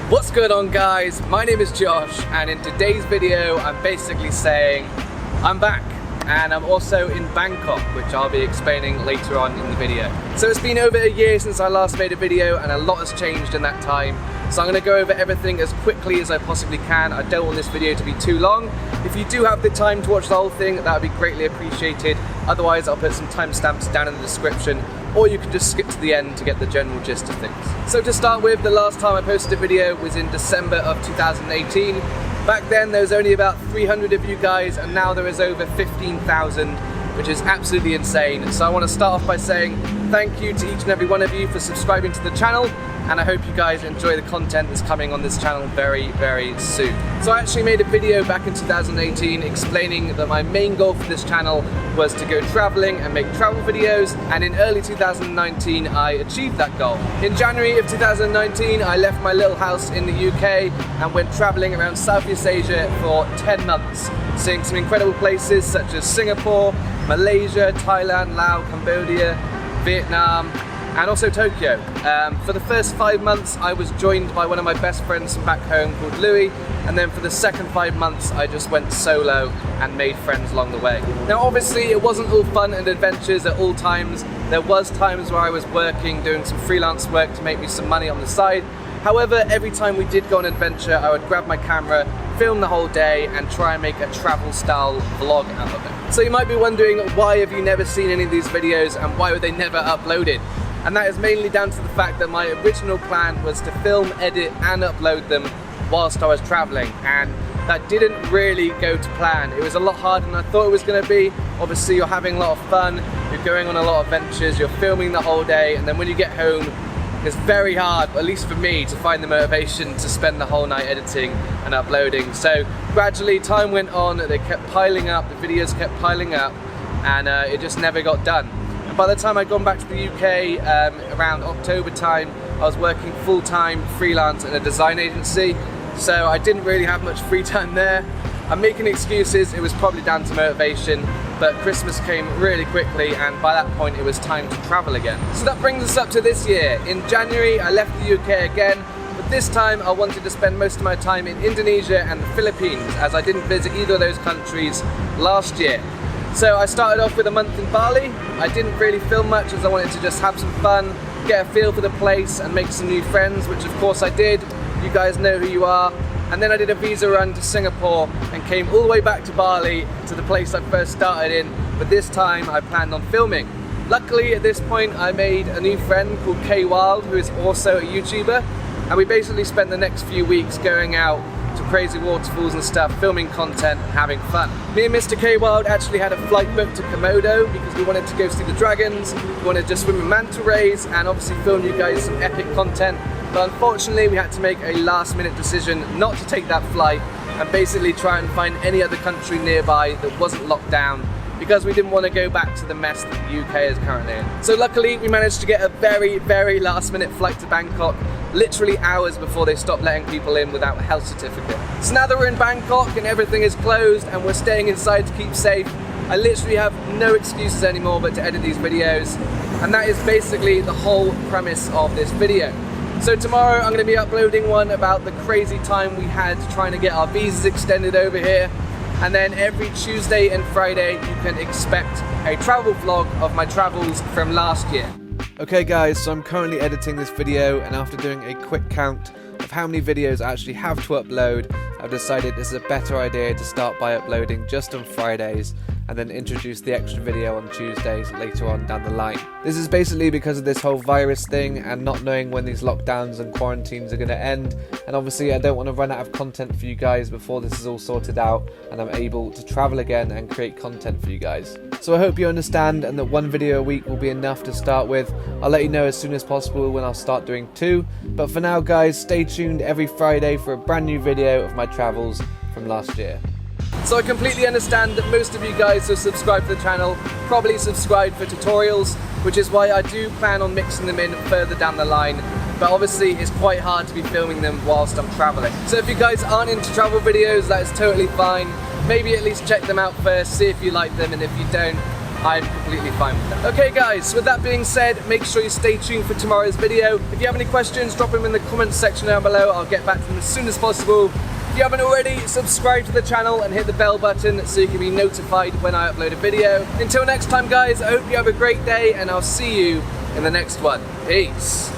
What's going on, guys? My name is Josh, and in today's video I'm basically saying I'm back, and I'm also in Bangkok, which I'll be explaining later on in the video. So it's been over a year since I last made a video, and a lot has changed in that time. So I'm going to go over everything as quickly as I possibly can. I don't want this video to be too long. If you do have the time to watch the whole thing, that would be greatly appreciated. Otherwise, I'll put some timestamps down in the description, or you can just skip to the end to get the general gist of things. So to start with, the last time I posted a video was in December of 2018. Back then there was only about 300 of you guys, and now there is over 15,000, which is absolutely insane. So I want to start off by saying thank you to each and every one of you for subscribing to the channel, and I hope you guys enjoy the content that's coming on this channel very, very soon. So I actually made a video back in 2018 explaining that my main goal for this channel was to go traveling and make travel videos, and in early 2019 I achieved that goal. In January of 2019 I left my little house in the UK and went traveling around Southeast Asia for 10 months, seeing some incredible places such as Singapore, Malaysia, Thailand, Laos, Cambodia, Vietnam, and also Tokyo. For the first 5 months I was joined by one of my best friends from back home called Louis, and then for the second 5 months I just went solo and made friends along the way. Now obviously it wasn't all fun and adventures at all times. There was times where I was working, doing some freelance work to make me some money on the side. However, every time we did go on an adventure, I would grab my camera, film the whole day, and try and make a travel style vlog out of it. So you might be wondering, why have you never seen any of these videos and why were they never uploaded? And that is mainly down to the fact that my original plan was to film, edit and upload them whilst I was traveling, and that didn't really go to plan. It was a lot harder than I thought it was going to be. Obviously you're having a lot of fun, you're going on a lot of adventures, you're filming the whole day, and then when you get home it's very hard, at least for me, to find the motivation to spend the whole night editing and uploading. So gradually time went on, they kept piling up, the videos kept piling up, and it just never got done. By the time I'd gone back to the UK around October time, I was working full-time freelance in a design agency, so I didn't really have much free time there. I'm making excuses, it was probably down to motivation, but Christmas came really quickly, and by that point it was time to travel again. So that brings us up to this year. In January I left the UK again, but this time I wanted to spend most of my time in Indonesia and the Philippines, as I didn't visit either of those countries last year. So I started off with a month in Bali. I didn't really film much as I wanted to just have some fun, get a feel for the place and make some new friends, which of course I did. You guys know who you are. And then I did a visa run to Singapore and came all the way back to Bali, to the place I first started in, but this time I planned on filming. Luckily at this point I made a new friend called Keogh, who is also a YouTuber, and we basically spent the next few weeks going out to crazy waterfalls and stuff, filming content and having fun. Me and Mr. Keogh actually had a flight booked to Komodo because we wanted to go see the dragons, we wanted to swim with manta rays and obviously film you guys some epic content, but unfortunately we had to make a last minute decision not to take that flight and basically try and find any other country nearby that wasn't locked down, because we didn't want to go back to the mess that the UK is currently in. So luckily we managed to get a very, very last minute flight to Bangkok, literally hours before they stopped letting people in without a health certificate. So now that we're in Bangkok and everything is closed and we're staying inside to keep safe, I literally have no excuses anymore but to edit these videos, and that is basically the whole premise of this video. So tomorrow I'm going to be uploading one about the crazy time we had trying to get our visas extended over here, and then every Tuesday and Friday you can expect a travel vlog of my travels from last year. Okay guys, so I'm currently editing this video, and after doing a quick count of how many videos I actually have to upload, I've decided this is a better idea to start by uploading just on Fridays and then introduce the extra video on Tuesdays later on down the line. This is basically because of this whole virus thing and not knowing when these lockdowns and quarantines are going to end, and obviously I don't want to run out of content for you guys before this is all sorted out and I'm able to travel again and create content for you guys. So I hope you understand and that one video a week will be enough to start with. I'll let you know as soon as possible when I'll start doing 2, but for now guys, stay tuned every Friday for a brand new video of my travels from last year. So I completely understand that most of you guys who are subscribed to the channel probably subscribe for tutorials, which is why I do plan on mixing them in further down the line, but obviously it's quite hard to be filming them whilst I'm traveling. So if you guys aren't into travel videos, that is totally fine. Maybe at least check them out first, see if you like them, and if you don't, I'm completely fine with that. Okay guys, with that being said, make sure you stay tuned for tomorrow's video. If you have any questions, drop them in the comments section down below. I'll get back to them as soon as possible. If you haven't already, subscribe to the channel and hit the bell button so you can be notified when I upload a video. Until next time guys, I hope you have a great day and I'll see you in the next one. Peace.